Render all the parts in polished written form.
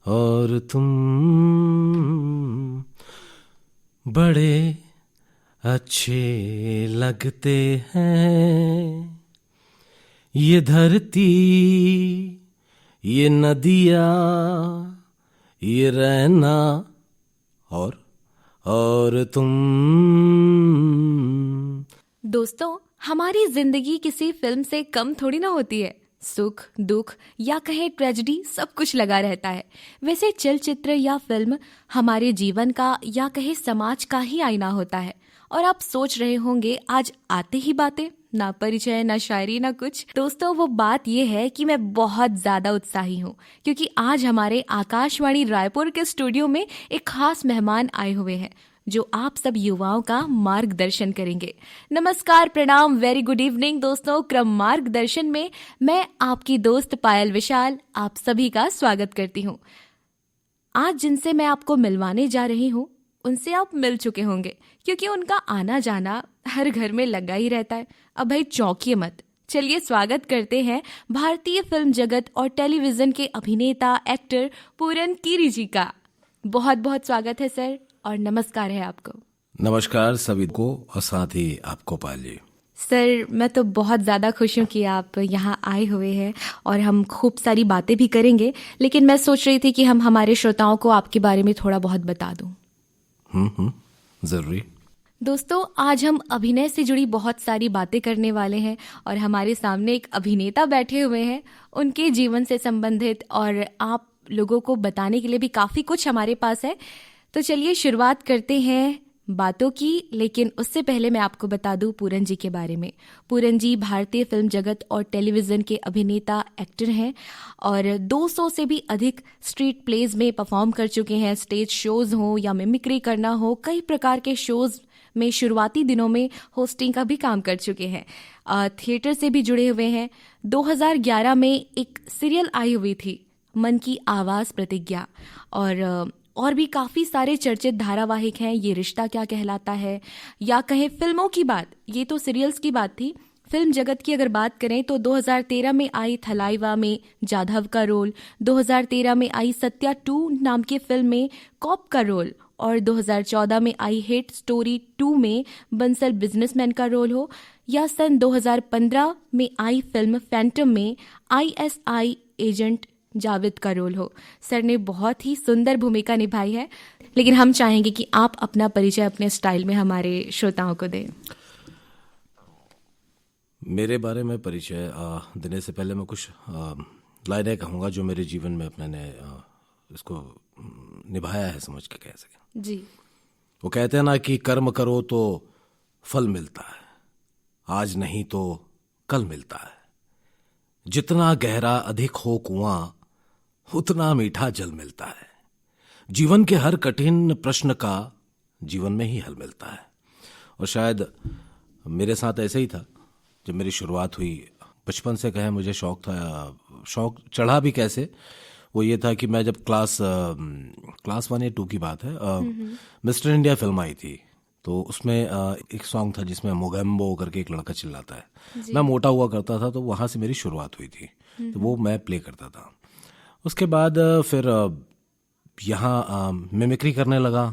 और तुम बड़े अच्छे लगते हैं, ये धरती, ये नदियाँ, ये रहना, और तुम। दोस्तों, हमारी जिंदगी किसी फिल्म से कम थोड़ी ना होती है। सुख दुख या कहें ट्रेजेडी, सब कुछ लगा रहता है। वैसे चलचित्र या फिल्म हमारे जीवन का या कहे समाज का ही आईना होता है। और आप सोच रहे होंगे आज आते ही बातें, ना परिचय, ना शायरी, ना कुछ। दोस्तों, वो बात ये है कि मैं बहुत ज्यादा उत्साही हूँ क्योंकि आज हमारे आकाशवाणी रायपुर के स्टूडियो में एक खास मेहमान आए हुए हैं जो आप सब युवाओं का मार्गदर्शन करेंगे। नमस्कार, प्रणाम, वेरी गुड इवनिंग दोस्तों। क्रम मार्गदर्शन में मैं आपकी दोस्त पायल विशाल आप सभी का स्वागत करती हूँ। आज जिनसे मैं आपको मिलवाने जा रही हूँ उनसे आप मिल चुके होंगे क्योंकि उनका आना जाना हर घर में लगा ही रहता है। अब भाई चौंकिए मत। चलिए स्वागत करते हैं भारतीय फिल्म जगत और टेलीविजन के अभिनेता एक्टर पूरन कीरी जी का। बहुत बहुत स्वागत है सर और नमस्कार है आपको। नमस्कार सभी को और साथ ही आपको पायल जी। सर, मैं तो बहुत ज़्यादा खुश हूँ कि आप यहाँ आए हुए हैं और हम खूब सारी बातें भी करेंगे, लेकिन मैं सोच रही थी कि हम हमारे श्रोताओं को आपके बारे में थोड़ा बहुत बता दूँ। जरूरी। दोस्तों, आज हम अभिनय से जुड़ी बहुत सारी बातें करने वाले हैं और हमारे सामने एक अभिनेता बैठे हुए हैं, उनके जीवन से संबंधित और आप लोगों को बताने के लिए भी काफ़ी कुछ हमारे पास है। तो चलिए शुरुआत करते हैं बातों की, लेकिन उससे पहले मैं आपको बता दूं पूरन जी के बारे में। पूरन जी भारतीय फिल्म जगत और टेलीविज़न के अभिनेता एक्टर हैं और 200 से भी अधिक स्ट्रीट प्लेज में परफॉर्म कर चुके हैं। स्टेज शोज हो या मिमिक्री करना हो, कई प्रकार के शोज में शुरुआती दिनों में होस्टिंग का भी काम कर चुके हैं। थिएटर से भी जुड़े हुए हैं। 2011 में एक सीरियल आई हुई थी, मन की आवाज़ प्रतिज्ञा, और भी काफ़ी सारे चर्चित धारावाहिक हैं। ये रिश्ता क्या कहलाता है, या कहें फिल्मों की बात, ये तो सीरियल्स की बात थी। फिल्म जगत की अगर बात करें तो 2013 में आई थलाइवा में जाधव का रोल, 2013 में आई सत्या 2 नाम की फिल्म में कॉप का रोल, और 2014 में आई हिट स्टोरी 2 में बंसल बिजनेसमैन का रोल हो, या सन 2015 में आई फिल्म फैंटम में ISI एजेंट जावेद का रोल हो। सर ने बहुत ही सुंदर भूमिका निभाई है, लेकिन हम चाहेंगे कि आप अपना परिचय अपने स्टाइल में हमारे श्रोताओं को दें। मेरे बारे में परिचय देने से पहले मैं कुछ लाइनें कहूँगा जो मेरे जीवन में अपने ने इसको निभाया है, समझ के कह सके जी। वो कहते हैं ना कि कर्म करो तो फल मिलता है, आज नहीं तो कल मिलता है। जितना गहरा अधिक हो कुआं, उतना मीठा जल मिलता है। जीवन के हर कठिन प्रश्न का जीवन में ही हल मिलता है। और शायद मेरे साथ ऐसे ही था जब मेरी शुरुआत हुई। बचपन से कहे मुझे शौक था, शौक चढ़ा भी कैसे, वो ये था कि मैं जब क्लास 1 या 2 की बात है, मिस्टर इंडिया फिल्म आई थी, तो उसमें एक सॉन्ग था जिसमें मोगेम्बो करके एक लड़का चिल्लाता है। मैं मोटा हुआ करता था, तो वहाँ से मेरी शुरुआत हुई थी, तो वो मैं प्ले करता था। उसके बाद फिर यहाँ मिमिक्री करने लगा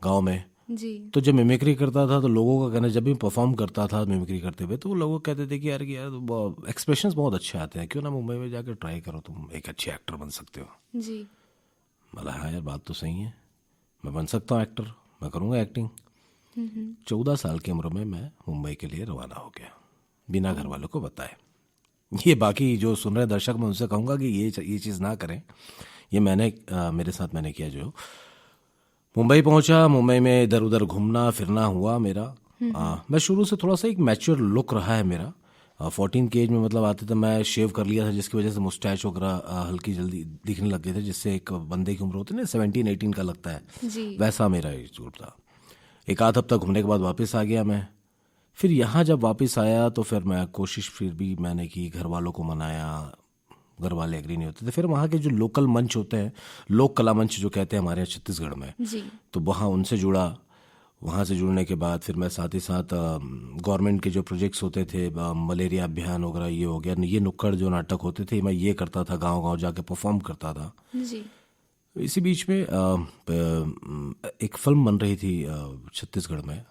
गांव में जी। तो जब मिमिक्री करता था तो लोगों का कहना, जब भी परफॉर्म करता था मिमिक्री करते हुए, तो लोग कहते थे कि यार एक्सप्रेशंस बहुत अच्छे आते हैं, क्यों ना मुंबई में जाकर ट्राई करो, तुम एक अच्छे एक्टर बन सकते हो। जी। मतलब हाँ यार, बात तो सही है, मैं बन सकता हूँ एक्टर, मैं करूँगा एक्टिंग। 14 साल की उम्र में मैं मुंबई के लिए रवाना हो गया, बिना घर वालों को बताए। ये बाकी जो सुन रहे दर्शक, मैं उनसे कहूँगा कि ये चीज़ ना करें। ये मेरे साथ मैंने किया। जो मुंबई पहुंचा, मुंबई में इधर उधर घूमना फिरना हुआ मेरा। मैं शुरू से थोड़ा सा एक मैच्योर लुक रहा है मेरा। 14 की एज में मतलब आते थे, मैं शेव कर लिया था, जिसकी वजह से मुस्टैच वगैरह हल्की जल्दी दिखने लग गए थे, जिससे एक बंदे की उम्र होती है ना 17-18 का लगता है, वैसा मेरा एज ग्रुप था। एक आध हफ्ता घूमने के बाद वापस आ गया मैं। फिर यहाँ जब वापस आया तो फिर मैं कोशिश फिर भी मैंने की, घर वालों को मनाया, घर वाले एग्री नहीं होते थे। फिर वहाँ के जो लोकल मंच होते हैं, लोक कला मंच जो कहते हैं हमारे यहाँ छत्तीसगढ़ में, जी। तो वहाँ उनसे जुड़ा, वहाँ से जुड़ने के बाद फिर मैं साथ ही साथ गवर्नमेंट के जो प्रोजेक्ट्स होते थे, मलेरिया अभियान वगैरह, ये हो गया, ये नुक्कड़ जो नाटक होते थे मैं ये करता था, गांव गांव जाके परफॉर्म करता था। जी। इसी बीच में एक फिल्म बन रही थी छत्तीसगढ़ में,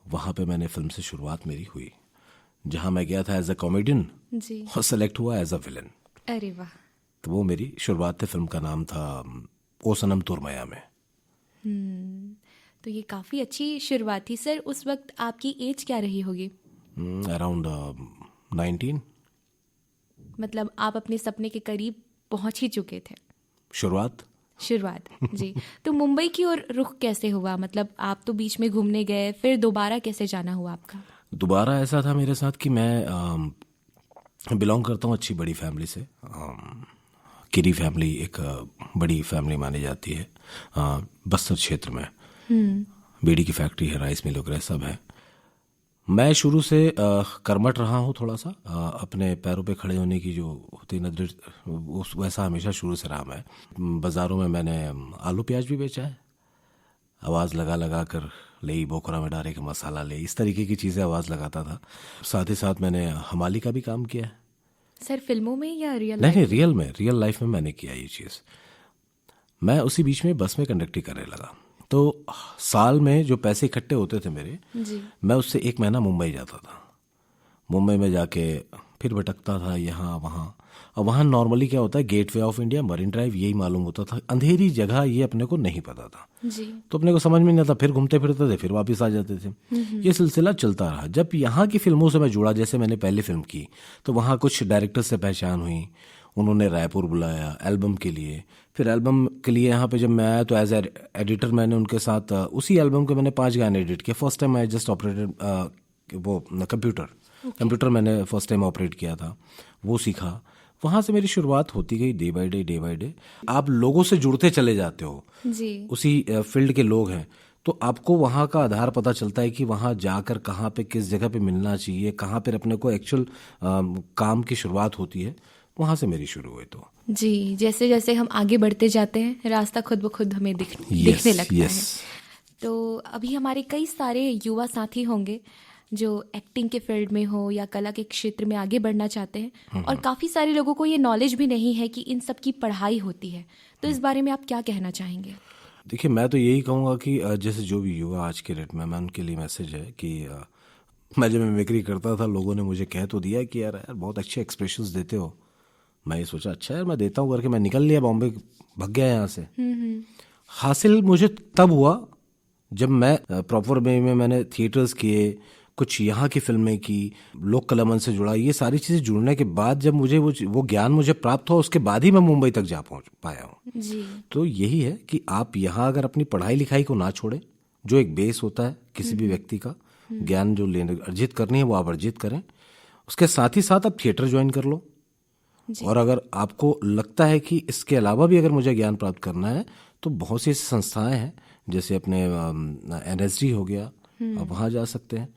वहाँ पे मैंने फिल्म से शुरुआत मेरी हुई, जहाँ मैं गया था एज अ कॉमेडियन जी। और सेलेक्ट हुआ एज अ विलन। अरे वाह। तो वो मेरी शुरुआत थी। फिल्म का नाम था ओ सनम तुरमया में। तो ये काफ़ी अच्छी शुरुआत थी सर। उस वक्त आपकी एज क्या रही होगी? अराउंड 19। मतलब आप अपने सपने के करीब पहुंच ही चुके थे। शुरुआत जी। तो मुंबई की ओर रुख कैसे हुआ? मतलब आप तो बीच में घूमने गए, फिर दोबारा कैसे जाना हुआ आपका? दोबारा ऐसा था मेरे साथ कि मैं बिलोंग करता हूँ अच्छी बड़ी फैमिली से। किरी फैमिली एक बड़ी फैमिली मानी जाती है बस्तर क्षेत्र में। बीड़ी की फैक्ट्री है, राइस मिल वगैरह सब है। मैं शुरू से कर्मठ रहा हूँ, थोड़ा सा अपने पैरों पे खड़े होने की जो होती है वैसा हमेशा शुरू से रहा मैं। बाज़ारों में मैंने आलू प्याज भी बेचा है, आवाज़ लगा लगा कर ले बोकरा में डाले के मसाला ले, इस तरीके की चीज़ें आवाज़ लगाता था। साथ ही साथ मैंने हमाली का भी काम किया है। सर फिल्मों में या रियल? नहीं, रियल लाइफ में मैंने किया ये चीज़। मैं उसी बीच में बस में कंडक्टिंग करने लगा, तो साल में जो पैसे इकट्ठे होते थे मेरे जी। मैं उससे एक महीना मुंबई जाता था। मुंबई में जाके फिर भटकता था यहाँ वहाँ। और वहाँ नॉर्मली क्या होता है, gateway of India, marine drive, यही मालूम होता था। अंधेरी जगह ये अपने को नहीं पता था जी। तो अपने को समझ में नहीं आता, फिर घूमते फिरते थे, फिर वापस आ जाते थे। ये सिलसिला चलता रहा। जब यहाँ की फिल्मों से मैं जुड़ा, जैसे मैंने पहली फिल्म की तो वहाँ कुछ डायरेक्टर से पहचान हुई, उन्होंने रायपुर बुलाया एल्बम के लिए। फिर एल्बम के लिए यहाँ पे जब मैं आया तो एज एडिटर मैंने उनके साथ उसी एल्बम के मैंने 5 गाने एडिट किए। First time I just operated वो कंप्यूटर मैंने फर्स्ट टाइम ऑपरेट किया था, वो सीखा। वहाँ से मेरी शुरुआत होती गई डे बाय डे। आप लोगों से जुड़ते चले जाते हो जी। उसी फील्ड के लोग हैं तो आपको वहाँ का आधार पता चलता है कि वहाँ जाकर कहाँ पे किस जगह पे मिलना चाहिए, कहाँ पे अपने को एक्चुअल काम की शुरुआत होती है। वहाँ से मेरी शुरू हुई। तो जी, जैसे जैसे हम आगे बढ़ते जाते हैं रास्ता खुद ब खुद हमें दिखने लगता है। तो अभी हमारे कई सारे युवा साथी होंगे जो एक्टिंग के फील्ड में हो या कला के क्षेत्र में आगे बढ़ना चाहते हैं, और काफ़ी सारे लोगों को ये नॉलेज भी नहीं है कि इन सब की पढ़ाई होती है। तो इस बारे में आप क्या कहना चाहेंगे? देखिए, मैं तो यही कहूँगा कि जैसे जो भी युवा आज के डेट में, मैं उनके लिए मैसेज है कि मैं जब मिमिक्री करता था लोगों ने मुझे कह तो दिया कि यार बहुत अच्छे एक्सप्रेशंस देते हो। मैं ये सोचा अच्छा यार मैं देता हूँ करके मैं निकल लिया, बॉम्बे भाग गया यहाँ से। हासिल मुझे तब हुआ जब मैं प्रॉपर वे में मैंने थिएटर्स किए, कुछ यहाँ की फिल्में की, लोक कला मंच से जुड़ा, ये सारी चीज़ें जुड़ने के बाद जब मुझे वो ज्ञान मुझे प्राप्त हुआ, उसके बाद ही मैं मुंबई तक जा पहुँच पाया हूँ। तो यही है कि आप यहाँ अगर अपनी पढ़ाई लिखाई को ना छोड़ें, जो एक बेस होता है किसी भी व्यक्ति का, ज्ञान जो लेने अर्जित करनी है वो आप अर्जित करें। उसके साथ ही साथ आप थिएटर ज्वाइन कर लो। और अगर आपको लगता है कि इसके अलावा भी अगर मुझे ज्ञान प्राप्त करना है तो बहुत सी ऐसी संस्थाएं हैं, जैसे अपने NSD हो गया, आप वहाँ जा सकते हैं,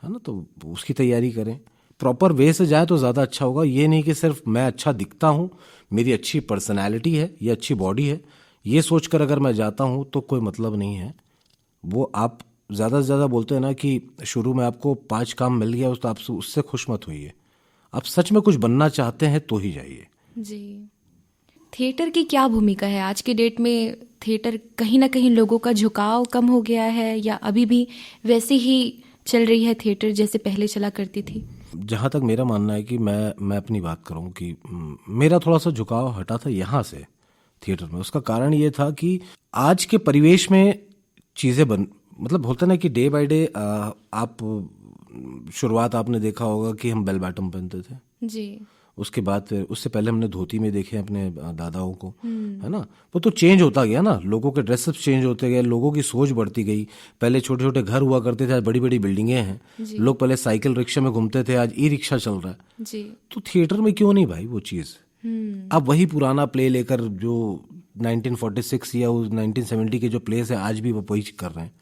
है ना। तो उसकी तैयारी करें, प्रॉपर वे से जाए तो ज़्यादा अच्छा होगा। ये नहीं कि सिर्फ मैं अच्छा दिखता हूँ, मेरी अच्छी पर्सनैलिटी है, ये अच्छी बॉडी है, ये सोचकर अगर मैं जाता हूँ तो कोई मतलब नहीं है। वो आप ज़्यादा से ज़्यादा बोलते हैं ना कि शुरू में आपको 5 काम मिल गया तो आप उससे खुश मत होइए। आप सच में कुछ बनना चाहते हैं तो ही जाइए। जी। थिएटर की क्या भूमिका है आज के डेट में? थिएटर कहीं ना कहीं लोगों का झुकाव कम हो गया है या अभी भी वैसे ही चल रही है थिएटर जैसे पहले चला करती थी? जहाँ तक मेरा मानना है कि मैं अपनी बात करूँ कि मेरा थोड़ा सा झुकाव हटा था यहाँ से थिएटर में। उसका कारण ये था कि आज के परिवेश में चीज़ें मतलब होता ना कि डे बाय डे आप शुरुआत आपने देखा होगा कि हम बेल बॉटम पहनते थे जी। उसके बाद फिर उससे पहले हमने धोती में देखे अपने दादाओं को, है ना। वो तो चेंज होता गया ना, लोगों के ड्रेसअप चेंज होते गए, लोगों की सोच बढ़ती गई। पहले छोटे छोटे घर हुआ करते थे, आज बड़ी बड़ी बिल्डिंगें हैं। लोग पहले साइकिल रिक्शा में घूमते थे, आज ई-रिक्शा चल रहा है जी। तो थिएटर में क्यों नहीं भाई वो चीज़? अब वही पुराना प्ले लेकर जो 1946 या 1970 के जो प्लेस है आज भी वो वही कर रहे हैं।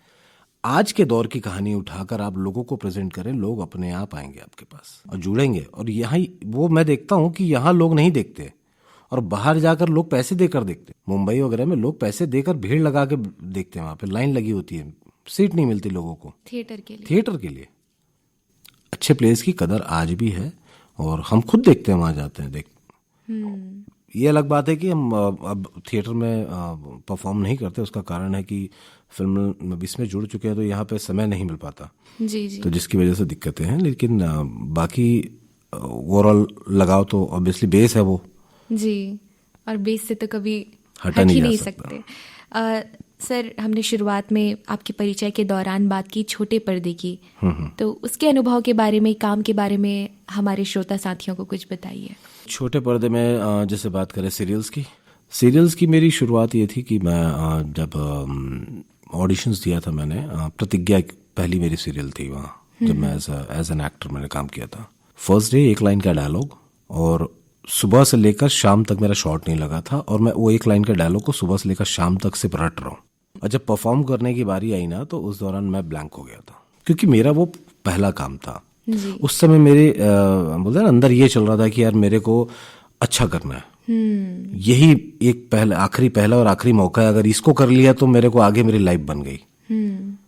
आज के दौर की कहानी उठाकर आप लोगों को प्रेजेंट करें, लोग अपने आप आएंगे आपके पास और जुड़ेंगे। और यहाँ वो मैं देखता हूँ कि यहाँ लोग नहीं देखते और बाहर जाकर लोग पैसे देकर देखते। मुंबई वगैरह में लोग पैसे देकर भीड़ लगा के देखते हैं, वहाँ पे लाइन लगी होती है सीट नहीं मिलती लोगों को थिएटर के लिए। अच्छे प्लेस की कदर आज भी है और हम खुद देखते हैं, वहाँ जाते हैं ये अलग बात है कि हम अब थिएटर में परफॉर्म नहीं करते। उसका कारण है कि फिल्म इसमें जुड़ चुके हैं तो यहाँ पे समय नहीं मिल पाता जी जी। तो जिसकी वजह से दिक्कतें हैं। लेकिन बाकी ओवरऑल लगाओ तो ऑब्वियसली बेस है वो जी, और बेस से तो कभी हट ही नहीं सकते। सर, हमने शुरुआत में आपके परिचय के दौरान बात की छोटे पर्दे की, तो उसके अनुभव के बारे में, काम के बारे में हमारे श्रोता साथियों को कुछ बताइए। छोटे पर्दे में जैसे बात करें सीरियल्स की मेरी शुरुआत ये थी कि मैं जब ऑडिशंस दिया था मैंने, प्रतिज्ञा पहली मेरी सीरियल थी वहाँ, जब मैं एज एन एक्टर मैंने काम किया था। फर्स्ट डे 1 लाइन का डायलॉग और सुबह से लेकर शाम तक मेरा शॉट नहीं लगा था और मैं वो 1 लाइन के डायलॉग को सुबह से लेकर शाम तक सिर्फ रट रहा हूँ। और जब परफॉर्म करने की बारी आई ना तो उस दौरान मैं ब्लैंक हो गया था क्योंकि मेरा वो पहला काम था जी। उस समय मेरे बोलते हैं ना अंदर ये चल रहा था कि यार मेरे को अच्छा करना है, यही एक पहला और आखिरी मौका है, अगर इसको कर लिया तो मेरे को आगे मेरी लाइफ बन गई।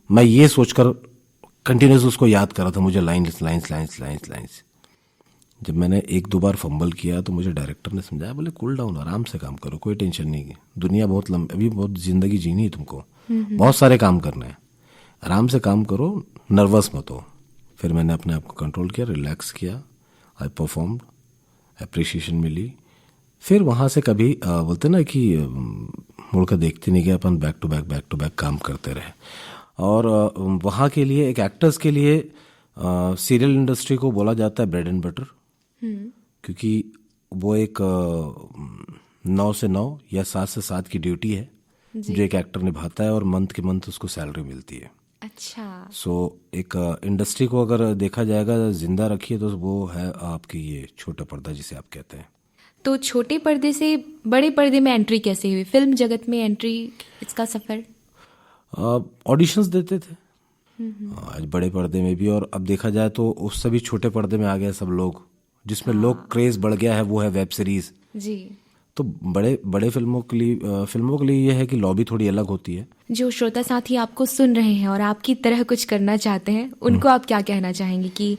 मैं ये सोचकर कंटिन्यूस उसको याद कर रहा था, मुझे लाइन्स। जब मैंने 1-2 बार फंबल किया तो मुझे डायरेक्टर ने समझाया, बोले कूल डाउन, आराम से काम करो, कोई टेंशन नहीं है, दुनिया बहुत लंबी, अभी बहुत जिंदगी जीनी है तुमको, बहुत सारे काम करने हैं, आराम से काम करो, नर्वस मत हो। फिर मैंने अपने आप को कंट्रोल किया, रिलैक्स किया, आई परफॉर्म्ड, अप्रिसिएशन मिली। फिर वहाँ से कभी बोलते ना कि मुड़कर देखते नहीं गए, अपन बैक टू बैक काम करते रहे। और वहाँ के लिए, एक एक्टर्स के लिए सीरियल इंडस्ट्री को बोला जाता है ब्रेड एंड बटर, क्योंकि वो एक 9 से 9 या 7 से 7 की ड्यूटी है जो एक एक्टर निभाता है और मंथ के मंथ उसको सैलरी मिलती है। अच्छा। सो एक इंडस्ट्री को अगर देखा जाएगा जिंदा रखिए तो वो है आपकी ये छोटा पर्दा जिसे आप कहते हैं। तो छोटे पर्दे से बड़े पर्दे में एंट्री कैसे हुई, फिल्म जगत में एंट्री, इसका सफर? ऑडिशंस देते थे आज बड़े पर्दे में भी, और अब देखा जाए तो उससे भी छोटे पर्दे में आ गए सब लोग, जिसमें लोग क्रेज बढ़ गया है वो है वेब सीरीज जी। तो बड़े फिल्मों के लिए ये है कि लॉबी थोड़ी अलग होती है। जो श्रोता साथी आपको सुन रहे हैं और आपकी तरह कुछ करना चाहते हैं, उनको आप क्या कहना चाहेंगे कि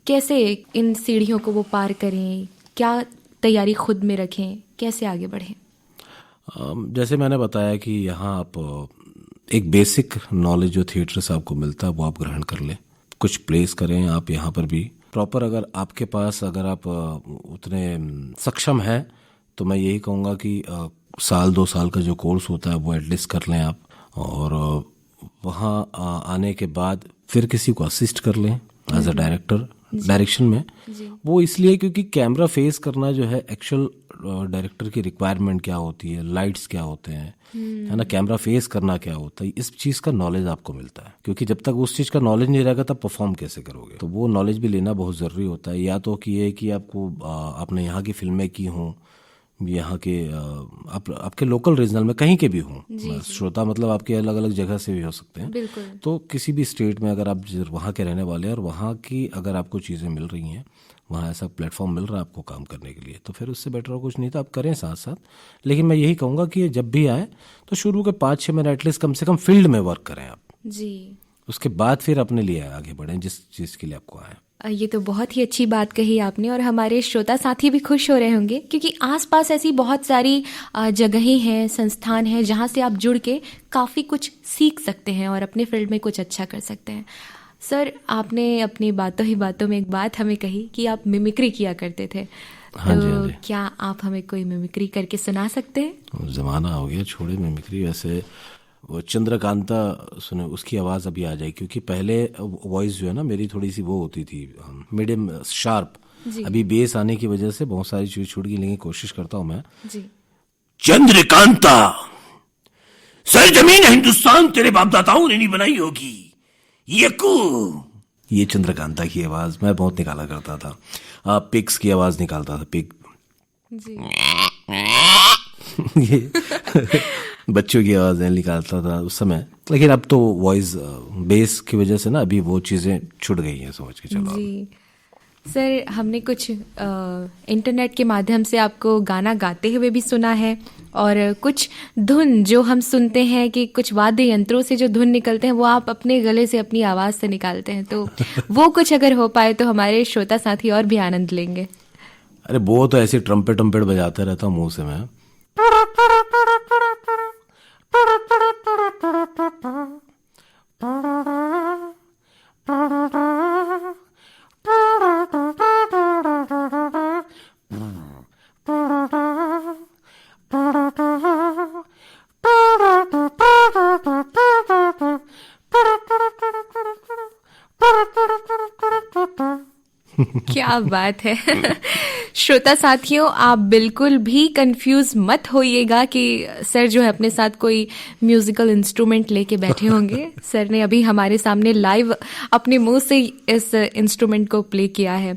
कैसे इन सीढ़ियों को वो पार करें, क्या तैयारी खुद में रखें, कैसे आगे बढ़ें? जैसे मैंने बताया कि यहाँ आप एक बेसिक नॉलेज जो थिएटर से आपको मिलता है वो आप ग्रहण कर लें, कुछ प्लेस करें आप यहाँ पर भी प्रॉपर। अगर आपके पास, अगर आप उतने सक्षम हैं तो मैं यही कहूँगा कि 1-2 साल का जो कोर्स होता है वो एटलीस्ट कर लें आप, और वहाँ आने के बाद फिर किसी को असिस्ट कर लें एज अ डायरेक्टर डायरेक्शन में। वो इसलिए क्योंकि कैमरा फेस करना जो है एक्चुअल डायरेक्टर की रिक्वायरमेंट क्या होती है, लाइट्स क्या होते हैं, है ना, कैमरा फेस करना क्या होता है, इस चीज़ का नॉलेज आपको मिलता है। क्योंकि जब तक उस चीज़ का नॉलेज नहीं रहेगा तब परफॉर्म कैसे करोगे, तो वो नॉलेज भी लेना बहुत ज़रूरी होता है। या तो कि ये कि आपको आपने यहाँ की फिल्में की हों, यहाँ के आपके लोकल रीजनल में कहीं के भी हों, श्रोता मतलब आपके अलग अलग जगह से भी हो सकते हैं, तो किसी भी स्टेट में अगर आप वहाँ के रहने वाले हैं और वहाँ की अगर आपको चीज़ें मिल रही हैं, वहाँ ऐसा प्लेटफॉर्म मिल रहा है आपको काम करने के लिए, तो फिर उससे बेटर और कुछ नहीं, तो आप करें साथ साथ। लेकिन मैं यही कहूँगा कि जब भी आए तो शुरू के 5-6 महीने एटलीस्ट कम से कम फील्ड में वर्क करें आप जी, उसके बाद फिर अपने लिए आगे बढ़ें जिस चीज़ के लिए आपको आए। ये तो बहुत ही अच्छी बात कही आपने, और हमारे श्रोता साथी भी खुश हो रहे होंगे क्योंकि आसपास ऐसी बहुत सारी जगहें हैं, संस्थान हैं जहाँ से आप जुड़ के काफ़ी कुछ सीख सकते हैं और अपने फील्ड में कुछ अच्छा कर सकते हैं। सर, आपने अपनी बातों ही बातों में एक बात हमें कही कि आप मिमिक्री किया करते थे। हाँ जी, हाँ जी। क्या आप हमें कोई मिमिक्री करके सुना सकते हैं? ज़माना हो गया छोड़े मिमिक्री। वैसे वो चंद्रकांता सुने, उसकी आवाज़ अभी आ जाए, क्योंकि पहले वॉइस जो है ना मेरी थोड़ी सी वो होती थी मीडियम शार्प, अभी बेस आने की वजह से बहुत सारी चीज़ छूट गई, लेकिन कोशिश करता हूँ मैं जी। चंद्रकांता, सरजमीन हिंदुस्तान तेरे बाप दाताओं ने नहीं बनाई होगी, ये चंद्रकांता की आवाज़ मैं बहुत निकाला करता था। पिग्स की आवाज़ निकालता था, पिग जी। ये बच्चों की आवाज़ें निकालता था उस समय, लेकिन अब तो वॉइस बेस की वजह से ना अभी वो चीज़ें छूट गई हैं, समझ के चलो जी। सर, हमने कुछ इंटरनेट के माध्यम से आपको गाना गाते हुए भी सुना है, और कुछ धुन जो हम सुनते हैं कि कुछ वाद्य यंत्रों से जो धुन निकलते हैं वो आप अपने गले से अपनी आवाज़ से निकालते हैं, तो वो कुछ अगर हो पाए तो हमारे श्रोता साथी और भी आनंद लेंगे। अरे वो तो ऐसे ट्रम्पेट बजाता रहता हूँ मुंह से मैं। क्या बात है। श्रोता साथियों, आप बिल्कुल भी कंफ्यूज मत होइएगा कि सर जो है अपने साथ कोई म्यूजिकल इंस्ट्रूमेंट लेके बैठे होंगे। सर ने अभी हमारे सामने लाइव अपने मुंह से इस इंस्ट्रूमेंट को प्ले किया है।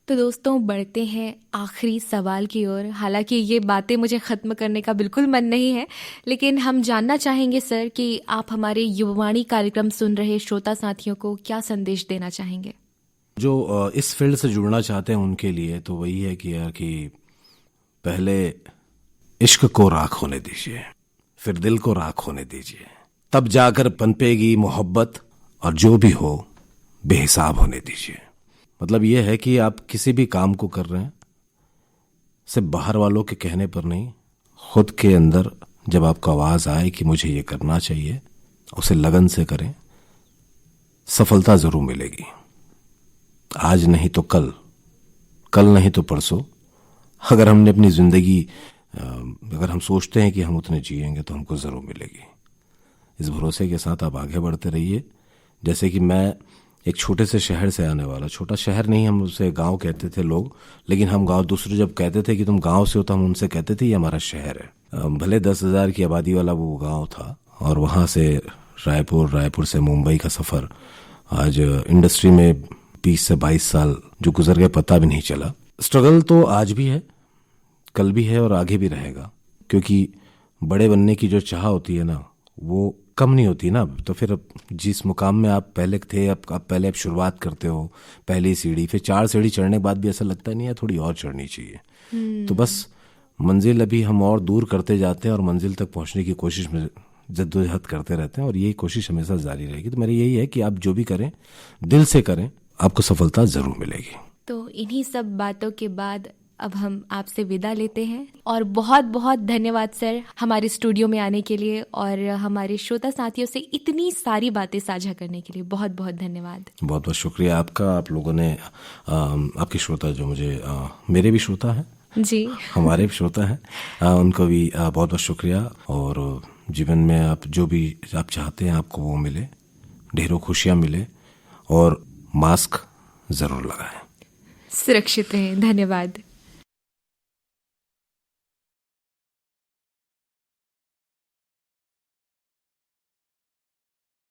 तो दोस्तों, बढ़ते हैं आखिरी सवाल की ओर। हालांकि ये बातें मुझे ख़त्म करने का बिल्कुल मन नहीं है, लेकिन हम जानना चाहेंगे सर कि आप हमारे युववाणी कार्यक्रम सुन रहे श्रोता साथियों को क्या संदेश देना चाहेंगे। जो इस फील्ड से जुड़ना चाहते हैं उनके लिए तो वही है कि यार कि पहले इश्क को राख होने दीजिए, फिर दिल को राख होने दीजिए, तब जाकर पनपेगी मोहब्बत, और जो भी हो बेहिसाब होने दीजिए। मतलब ये है कि आप किसी भी काम को कर रहे हैं सिर्फ बाहर वालों के कहने पर नहीं, खुद के अंदर जब आपको आवाज़ आए कि मुझे ये करना चाहिए, उसे लगन से करें, सफलता ज़रूर मिलेगी। आज नहीं तो कल, कल नहीं तो परसों। अगर हमने अपनी ज़िंदगी अगर हम सोचते हैं कि हम उतने जिएंगे तो हमको ज़रूर मिलेगी। इस भरोसे के साथ आप आगे बढ़ते रहिए। जैसे कि मैं एक छोटे से शहर से आने वाला, छोटा शहर नहीं, हम उसे गांव कहते थे लोग, लेकिन हम गांव, दूसरे जब कहते थे कि तुम गांव से हो तो हम उनसे कहते थे ये हमारा शहर है। भले 10,000 की आबादी वाला वो गांव था, और वहाँ से रायपुर से मुंबई का सफ़र आज इंडस्ट्री में 20 से 22 साल जो गुजर गए पता भी नहीं चला। स्ट्रगल तो आज भी है, कल भी है और आगे भी रहेगा, क्योंकि बड़े बनने की जो चाह होती है ना वो कम नहीं होती ना। तो फिर जिस मुकाम में आप पहले थे, आप पहले शुरुआत करते हो, पहली सीढ़ी, फिर 4 सीढ़ी चढ़ने के बाद भी ऐसा लगता नहीं है थोड़ी और चढ़नी चाहिए। तो बस मंजिल अभी हम और दूर करते जाते हैं और मंजिल तक पहुंचने की कोशिश में जद्दोजहद करते रहते हैं, और यही कोशिश हमेशा जारी रहेगी। तो मेरी यही है कि आप जो भी करें दिल से करें, आपको सफलता जरूर मिलेगी। तो इन्हीं सब बातों के बाद अब हम आपसे विदा लेते हैं, और बहुत बहुत धन्यवाद सर हमारे स्टूडियो में आने के लिए और हमारे श्रोता साथियों से इतनी सारी बातें साझा करने के लिए। बहुत बहुत धन्यवाद। बहुत बहुत शुक्रिया आपका। आप लोगों ने आपके श्रोता जो मुझे मेरे भी श्रोता हैं जी, हमारे भी श्रोता हैं, उनको भी बहुत बहुत शुक्रिया। और जीवन में आप जो भी आप चाहते हैं आपको वो मिले, ढेरों खुशियाँ मिले, और मास्क ज़रूर लगाएं। सुरक्षित रहें। धन्यवाद।